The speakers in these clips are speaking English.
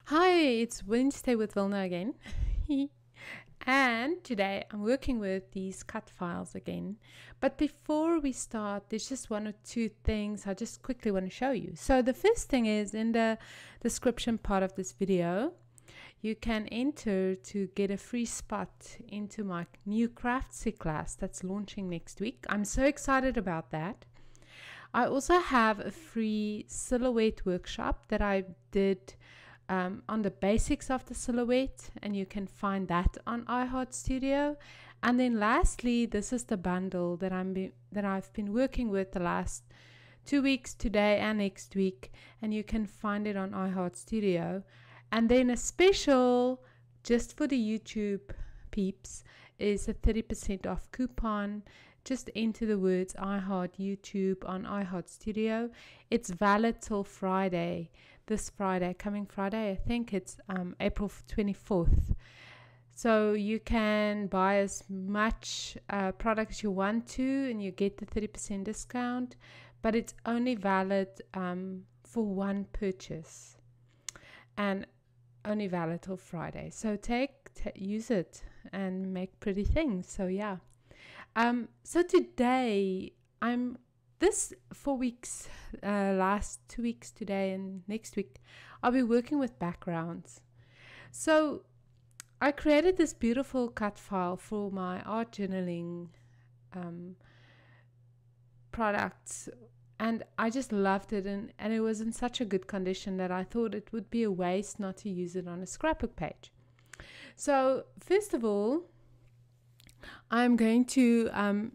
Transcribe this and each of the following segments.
Hi, it's Wednesday with Wilna again. And today I'm working with these cut files again. But before we start, there's just one or two things I just quickly want to show you. So the first thing is in the description part of this video, you can enter to get a free spot into my new Craftsy class that's launching next week. I'm so excited about that. I also have a free silhouette workshop that I did on the basics of the silhouette, and you can find that on iHeartStudio. And then lastly, this is the bundle that I've been working with the last 2 weeks, today and next week, and you can find it on iHeartStudio. And then a special just for the YouTube peeps is a 30% off coupon. Just enter the words iHeart YouTube on iHeartStudio. It's valid till Friday. This Friday, coming Friday, I think it's April 24th. So you can buy as much product as you want to, and you get the 30% discount, but it's only valid for one purchase, and only valid till Friday. So use it and make pretty things. So yeah. So today this 4 weeks, last 2 weeks today and next week, I'll be working with backgrounds. So I created this beautiful cut file for my art journaling products, and I just loved it, and it was in such a good condition that I thought it would be a waste not to use it on a scrapbook page. So first of all, I'm going to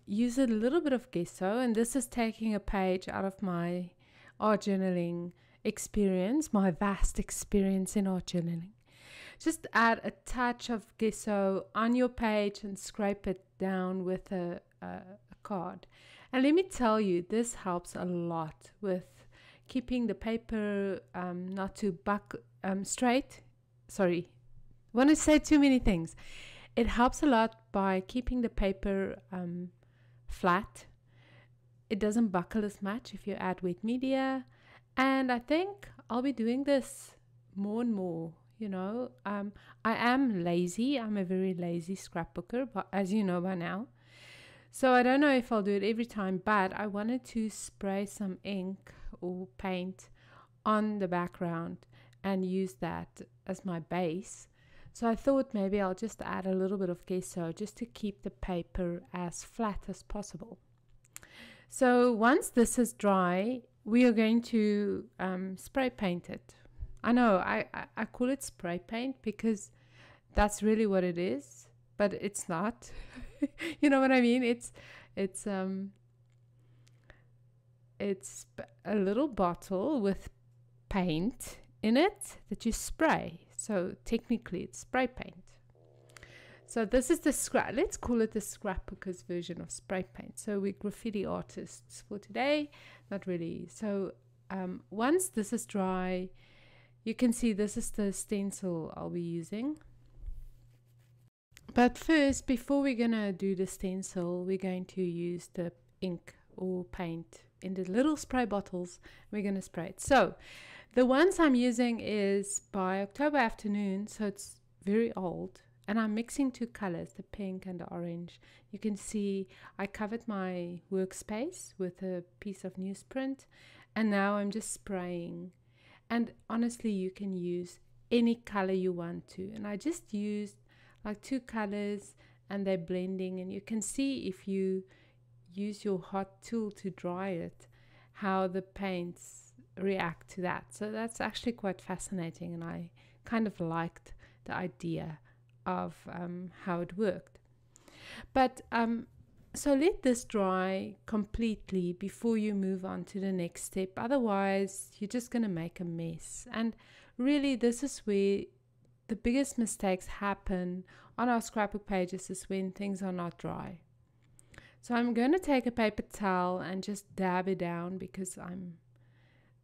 use a little bit of gesso, and this is taking a page out of my art journaling experience, my vast experience in art journaling. Just add a touch of gesso on your page and scrape it down with a card. And let me tell you, this helps a lot with keeping the paper not too straight. Sorry, I want to say too many things. It helps a lot by keeping the paper flat. It doesn't buckle as much if you add wet media. And I think I'll be doing this more and more, you know. I am lazy. I'm a very lazy scrapbooker, but as you know by now. So I don't know if I'll do it every time, but I wanted to spray some ink or paint on the background and use that as my base. So I thought maybe I'll just add a little bit of gesso just to keep the paper as flat as possible. So once this is dry, we are going to spray paint it. I know I call it spray paint because that's really what it is, but it's not. You know what I mean? It's a little bottle with paint in it that you spray. So technically it's spray paint. So this is let's call it the scrapbooker's version of spray paint. So we're graffiti artists for today, not really. So once this is dry, you can see this is the stencil I'll be using. But first, before we're gonna do the stencil, we're going to use the ink or paint in the little spray bottles. We're gonna spray it. So the ones I'm using is by October Afternoon, so it's very old. And I'm mixing two colors, the pink and the orange. You can see I covered my workspace with a piece of newsprint, and now I'm just spraying. And honestly, you can use any color you want to. And I just used like two colors, and they're blending. And you can see if you use your hot tool to dry it, how the paints react to that. So that's actually quite fascinating, and I kind of liked the idea of how it worked. But so let this dry completely before you move on to the next step. Otherwise you're just going to make a mess, and really this is where the biggest mistakes happen on our scrapbook pages, is when things are not dry. So I'm going to take a paper towel and just dab it down because I'm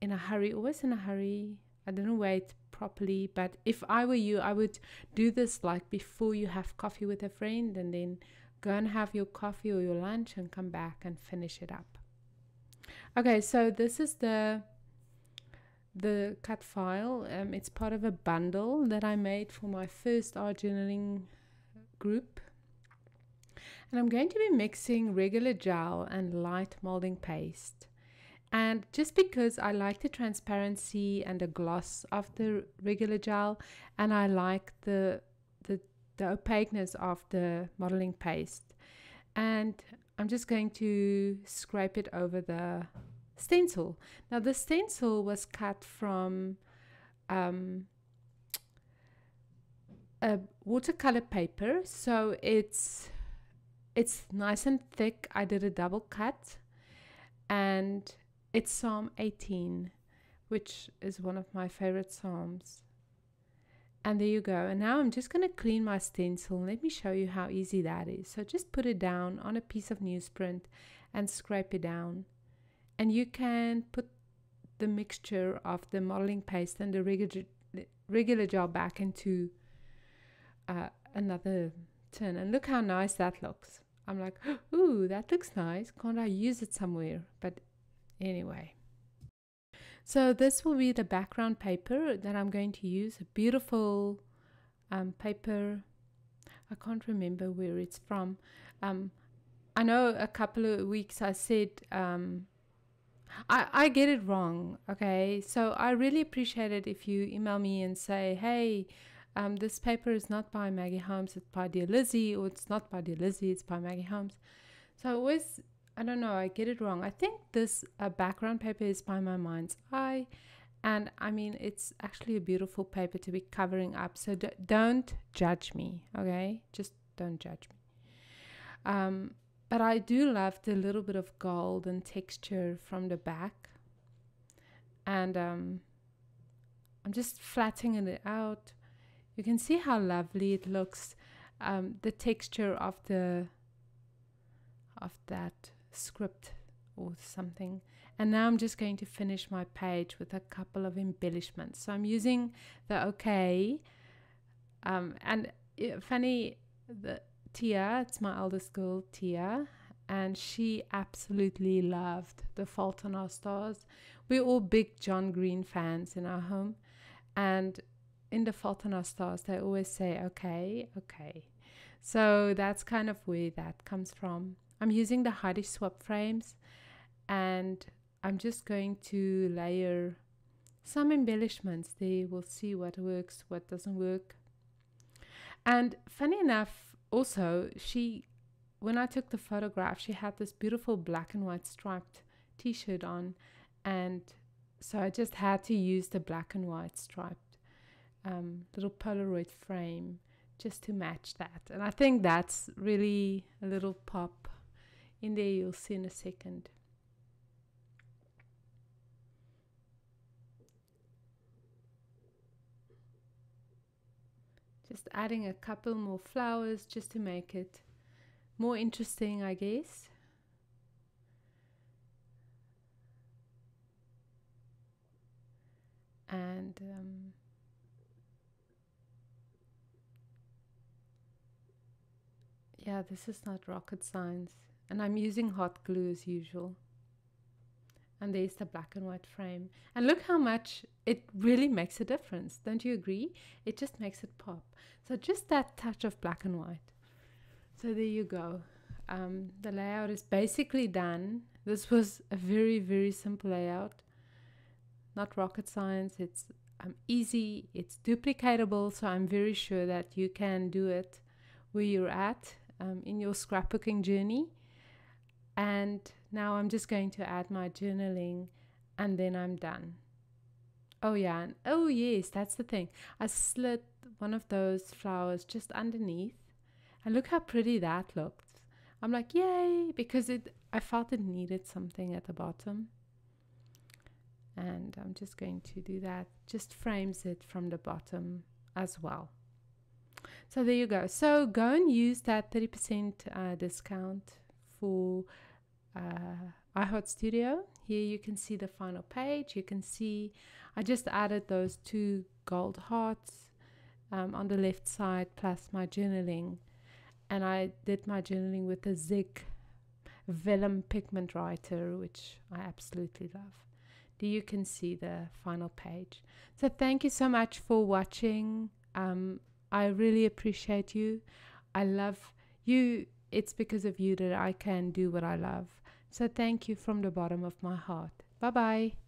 in a hurry, always in a hurry. I don't wait properly, but if I were you, I would do this like before you have coffee with a friend, and then go and have your coffee or your lunch and come back and finish it up. Okay, so this is the the cut file. It's part of a bundle that I made for my first art journaling group. And I'm going to be mixing regular gel and light molding paste. And just because I like the transparency and the gloss of the regular gel, and I like the opaqueness of the modeling paste, and I'm just going to scrape it over the stencil. Now the stencil was cut from a watercolor paper, so it's nice and thick. I did a double cut, and it's Psalm 18, which is one of my favorite psalms. And there you go. And now I'm just going to clean my stencil. Let me show you how easy that is. So just put it down on a piece of newsprint and scrape it down. And you can put the mixture of the modeling paste and the regular gel back into another tin. And look how nice that looks. I'm like, ooh, that looks nice. Can't I use it somewhere? But anyway. So this will be the background paper that I'm going to use. A beautiful paper. I can't remember where it's from. I know a couple of weeks I said I get it wrong. Okay, so I really appreciate it if you email me and say, hey, this paper is not by Maggie Holmes, it's by Dear Lizzie, or it's not by Dear Lizzie, it's by Maggie Holmes. So I always, I don't know, I get it wrong. I think this background paper is by My Mind's Eye, and I mean, it's actually a beautiful paper to be covering up, so don't judge me, okay? Just don't judge me. But I do love the little bit of gold and texture from the back, and I'm just flattening it out. You can see how lovely it looks, the texture of that script or something. And now I'm just going to finish my page with a couple of embellishments. So I'm using the OK, and funny, the Tia, it's my eldest girl, Tia, and she absolutely loved The Fault in Our Stars. We're all big John Green fans in our home, and in The Fault in Our Stars, they always say, okay, okay. So that's kind of where that comes from. I'm using the Heidi Swap frames, and I'm just going to layer some embellishments there. We'll see what works, what doesn't work. And funny enough, also, when I took the photograph, she had this beautiful black and white striped t-shirt on, and so I just had to use the black and white striped little Polaroid frame just to match that. And I think that's really a little pop in there. You'll see in a second. Just adding a couple more flowers just to make it more interesting, I guess. And yeah, this is not rocket science. And I'm using hot glue as usual. And there's the black and white frame. And look how much it really makes a difference. Don't you agree? It just makes it pop. So just that touch of black and white. So there you go. The layout is basically done. This was a very, very simple layout. Not rocket science. It's easy. It's duplicatable. So I'm very sure that you can do it where you're at in your scrapbooking journey. And now I'm just going to add my journaling, and then I'm done. Oh yeah, and oh yes, that's the thing. I slid one of those flowers just underneath, and look how pretty that looked. I'm like, yay, because I felt it needed something at the bottom. And I'm just going to do that. Just frames it from the bottom as well. So there you go. So go and use that 30% discount for iHeartStudio. Here you can see the final page. You can see I just added those 2 gold hearts on the left side, plus my journaling. And I did my journaling with a Zig Vellum pigment writer, which I absolutely love. you can see the final page. So thank you so much for watching. I really appreciate you. I love you. It's because of you that I can do what I love. So thank you from the bottom of my heart. Bye bye.